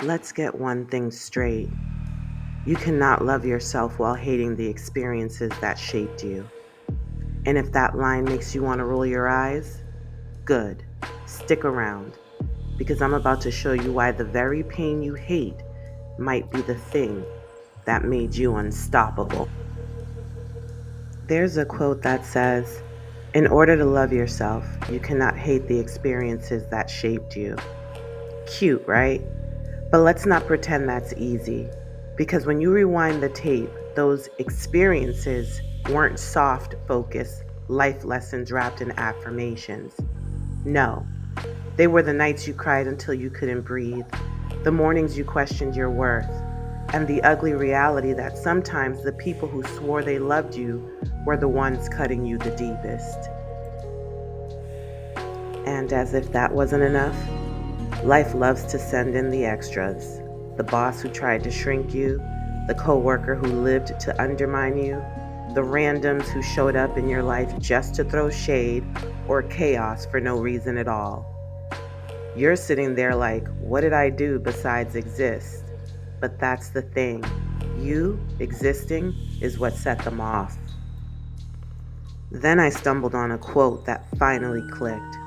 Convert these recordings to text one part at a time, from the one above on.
Let's get one thing straight. You cannot love yourself while hating the experiences that shaped you. And if that line makes you want to roll your eyes, good. Stick around, because I'm about to show you why the very pain you hate might be the thing that made you unstoppable. There's a quote that says, "In order to love yourself, you cannot hate the experiences that shaped you." Cute, right? But let's not pretend that's easy. Because when you rewind the tape, those experiences weren't soft, focused life lessons wrapped in affirmations. No, they were the nights you cried until you couldn't breathe, the mornings you questioned your worth, and the ugly reality that sometimes the people who swore they loved you were the ones cutting you the deepest. And as if that wasn't enough, life loves to send in the extras. The boss who tried to shrink you, the coworker who lived to undermine you, the randoms who showed up in your life just to throw shade or chaos for no reason at all. You're sitting there like, what did I do besides exist? But that's the thing. You existing is what set them off. Then I stumbled on a quote that finally clicked.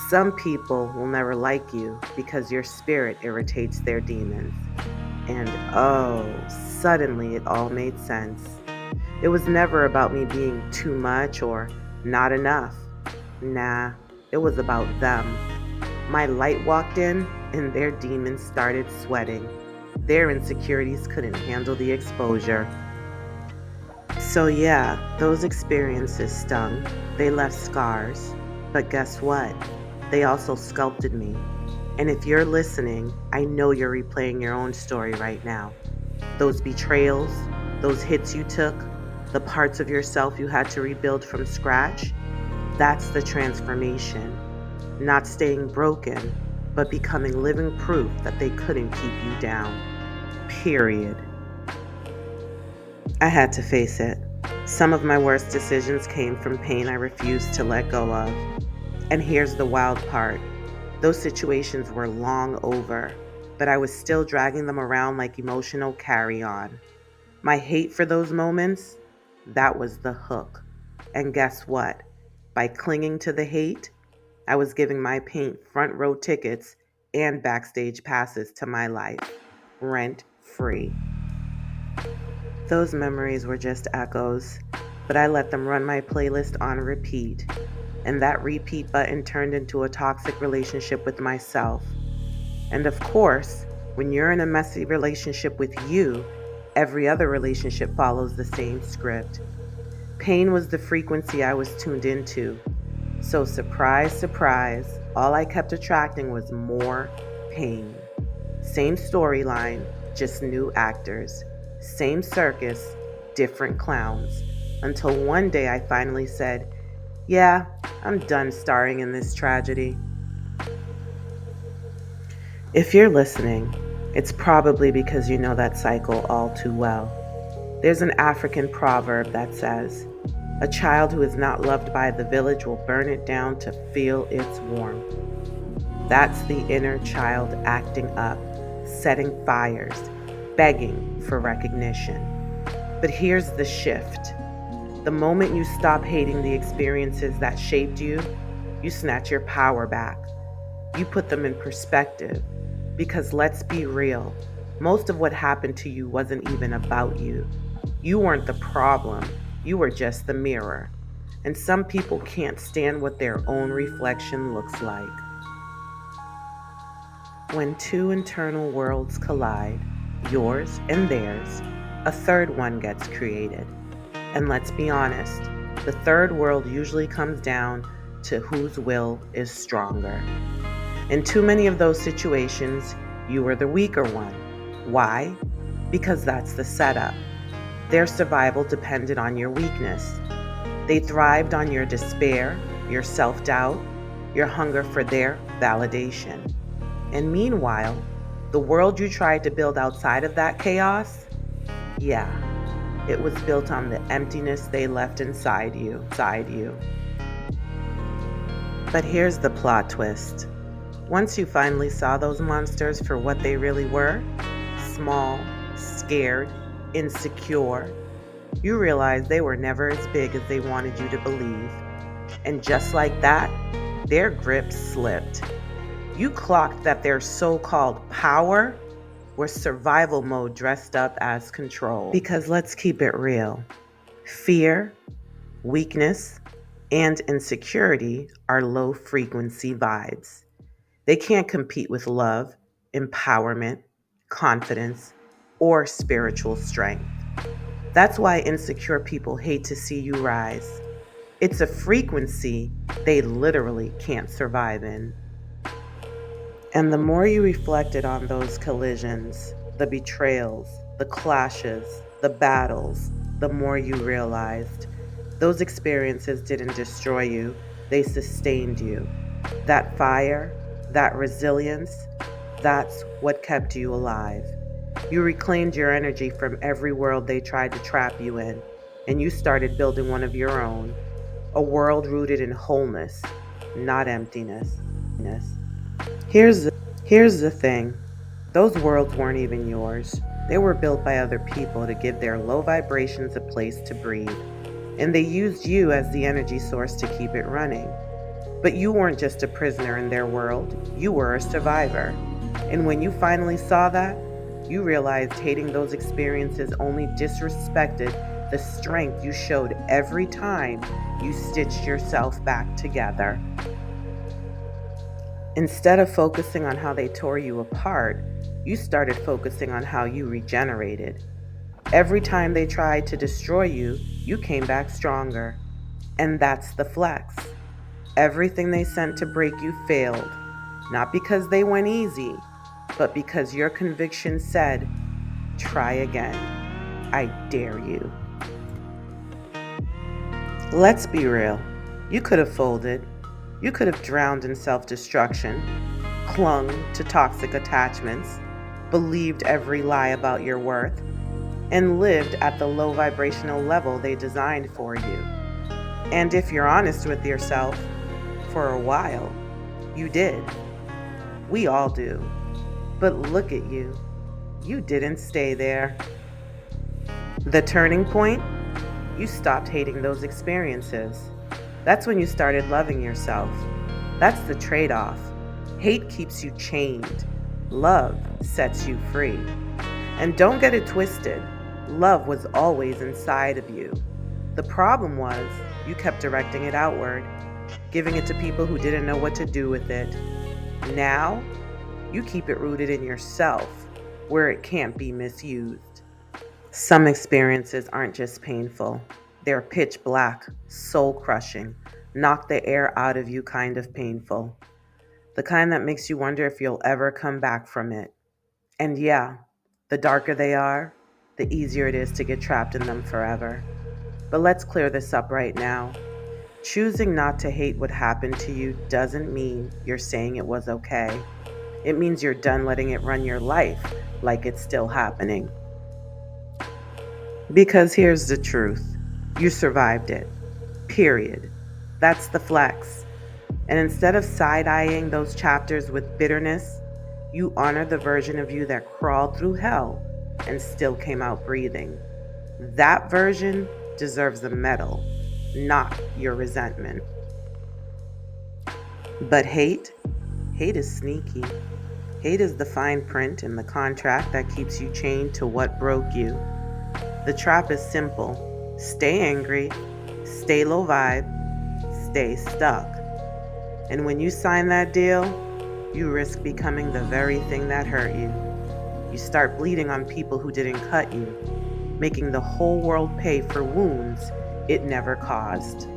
Some people will never like you because your spirit irritates their demons. And oh, suddenly it all made sense. It was never about me being too much or not enough. Nah, it was about them. My light walked in and their demons started sweating. Their insecurities couldn't handle the exposure. So yeah, those experiences stung. They left scars. But guess what? They also sculpted me. And if you're listening, I know you're replaying your own story right now. Those betrayals, those hits you took, the parts of yourself you had to rebuild from scratch, that's the transformation. Not staying broken, but becoming living proof that they couldn't keep you down. Period. I had to face it. Some of my worst decisions came from pain I refused to let go of. And here's the wild part. Those situations were long over, but I was still dragging them around like emotional carry-on. My hate for those moments, that was the hook. And guess what? By clinging to the hate, I was giving my pain front row tickets and backstage passes to my life, rent free. Those memories were just echoes, but I let them run my playlist on repeat. And that repeat button turned into a toxic relationship with myself. And of course, when you're in a messy relationship with you, every other relationship follows the same script. Pain was the frequency I was tuned into. So surprise, surprise, all I kept attracting was more pain. Same storyline, just new actors. Same circus, different clowns. Until one day I finally said, yeah, I'm done starring in this tragedy. If you're listening, it's probably because you know that cycle all too well. There's an African proverb that says, "A child who is not loved by the village will burn it down to feel its warmth." That's the inner child acting up, setting fires, begging for recognition. But here's the shift. The moment you stop hating the experiences that shaped you, you snatch your power back. You put them in perspective. Because let's be real, most of what happened to you wasn't even about you. You weren't the problem, you were just the mirror. And some people can't stand what their own reflection looks like. When two internal worlds collide, yours and theirs, a third one gets created. And let's be honest, the third world usually comes down to whose will is stronger. In too many of those situations, you were the weaker one. Why? Because that's the setup. Their survival depended on your weakness. They thrived on your despair, your self-doubt, your hunger for their validation. And meanwhile, the world you tried to build outside of that chaos, yeah, it was built on the emptiness they left inside you. But here's the plot twist. Once you finally saw those monsters for what they really were, small, scared, insecure, you realized they were never as big as they wanted you to believe. And just like that, their grip slipped. You clocked that their so called power was survival mode dressed up as control. Because let's keep it real, fear, weakness, and insecurity are low frequency vibes. They can't compete with love, empowerment, confidence, or spiritual strength. That's why insecure people hate to see you rise. It's a frequency they literally can't survive in. And the more you reflected on those collisions, the betrayals, the clashes, the battles, the more you realized those experiences didn't destroy you, they sustained you. That fire, that resilience, that's what kept you alive. You reclaimed your energy from every world they tried to trap you in, and you started building one of your own, a world rooted in wholeness, not emptiness. Here's the thing. Those worlds weren't even yours. They were built by other people to give their low vibrations a place to breathe. And they used you as the energy source to keep it running. But you weren't just a prisoner in their world, you were a survivor. And when you finally saw that, you realized hating those experiences only disrespected the strength you showed every time you stitched yourself back together. Instead of focusing on how they tore you apart, you started focusing on how you regenerated. Every time they tried to destroy you, you came back stronger. And that's the flex. Everything they sent to break you failed, not because they went easy, but because your conviction said, try again. I dare you. Let's be real. You could have folded. You could have drowned in self-destruction, clung to toxic attachments, believed every lie about your worth, and lived at the low vibrational level they designed for you. And if you're honest with yourself, for a while, you did. We all do. But look at you. You didn't stay there. The turning point? You stopped hating those experiences. That's when you started loving yourself. That's the trade-off. Hate keeps you chained. Love sets you free. And don't get it twisted. Love was always inside of you. The problem was you kept directing it outward, giving it to people who didn't know what to do with it. Now, you keep it rooted in yourself, where it can't be misused. Some experiences aren't just painful. They're pitch black, soul-crushing, knock the air out of you kind of painful. The kind that makes you wonder if you'll ever come back from it. And yeah, the darker they are, the easier it is to get trapped in them forever. But let's clear this up right now. Choosing not to hate what happened to you doesn't mean you're saying it was okay. It means you're done letting it run your life like it's still happening. Because here's the truth. You survived it. Period. That's the flex. And instead of side-eyeing those chapters with bitterness, you honor the version of you that crawled through hell and still came out breathing. That version deserves a medal, not your resentment. But hate is sneaky. Hate is the fine print in the contract that keeps you chained to what broke you. The trap is simple. Stay angry, stay low vibe, stay stuck. And when you sign that deal, you risk becoming the very thing that hurt you. You start bleeding on people who didn't cut you, making the whole world pay for wounds it never caused.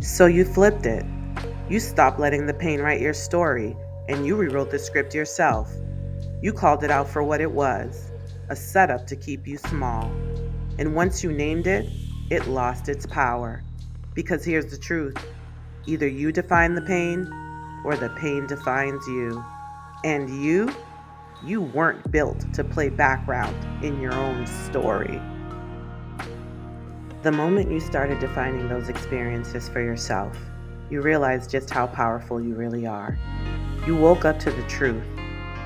So you flipped it. You stopped letting the pain write your story, and you rewrote the script yourself. You called it out for what it was, a setup to keep you small. And once you named it, it lost its power. Because here's the truth. Either you define the pain, or the pain defines you. And you weren't built to play background in your own story. The moment you started defining those experiences for yourself, you realize just how powerful you really are. You woke up to the truth.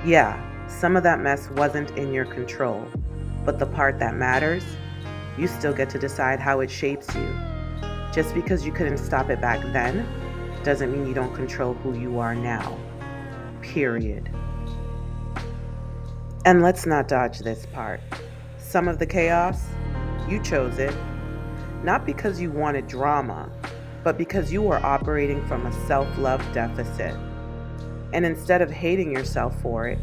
Yeah, some of that mess wasn't in your control, but the part that matters, you still get to decide how it shapes you. Just because you couldn't stop it back then, doesn't mean you don't control who you are now. Period. And let's not dodge this part. Some of the chaos, you chose it. Not because you wanted drama, but because you were operating from a self-love deficit. And instead of hating yourself for it,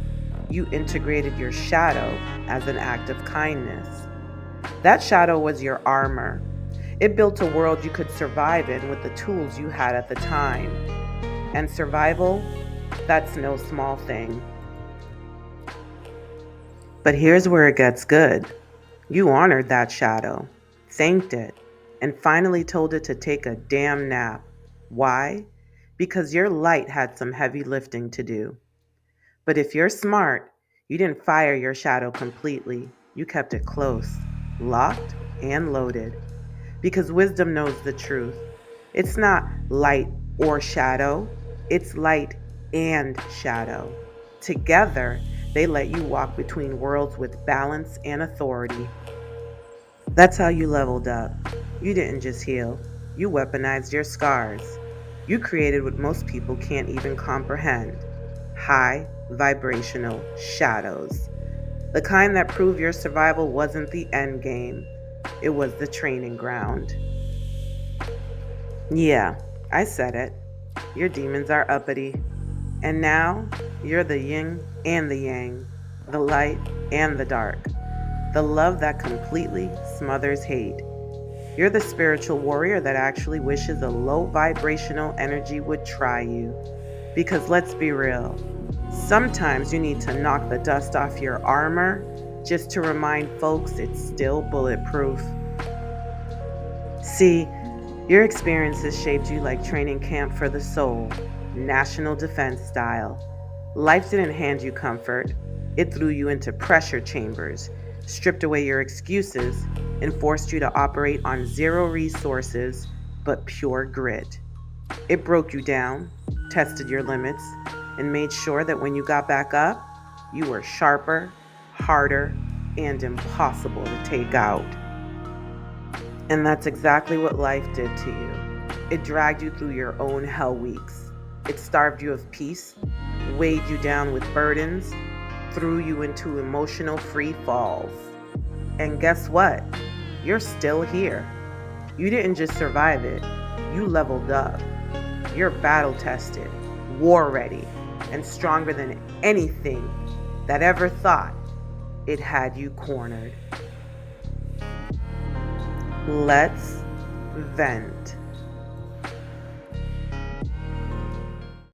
you integrated your shadow as an act of kindness. That shadow was your armor. It built a world you could survive in with the tools you had at the time. And survival, that's no small thing. But here's where it gets good. You honored that shadow, thanked it, and finally told it to take a damn nap. Why? Because your light had some heavy lifting to do. But if you're smart, you didn't fire your shadow completely. You kept it close, locked, and loaded. Because wisdom knows the truth. It's not light or shadow, it's light and shadow. Together, they let you walk between worlds with balance and authority. That's how you leveled up. You didn't just heal, you weaponized your scars. You created what most people can't even comprehend: high vibrational shadows. The kind that prove your survival wasn't the end game, it was the training ground. Yeah, I said it. Your demons are uppity. And now, you're the yin and the yang, the light and the dark, the love that completely smothers hate. You're the spiritual warrior that actually wishes a low vibrational energy would try you. Because let's be real, sometimes you need to knock the dust off your armor just to remind folks it's still bulletproof. See, your experiences shaped you like training camp for the soul, national defense style. Life didn't hand you comfort, it threw you into pressure chambers, stripped away your excuses, and forced you to operate on zero resources but pure grit. It broke you down, tested your limits, and made sure that when you got back up, you were sharper, harder, and impossible to take out. And that's exactly what life did to you. It dragged you through your own hell weeks. It starved you of peace, weighed you down with burdens, threw you into emotional free falls. And guess what? You're still here. You didn't just survive it, you leveled up. You're battle tested, war ready, and stronger than anything that ever thought it had you cornered. Let's vent.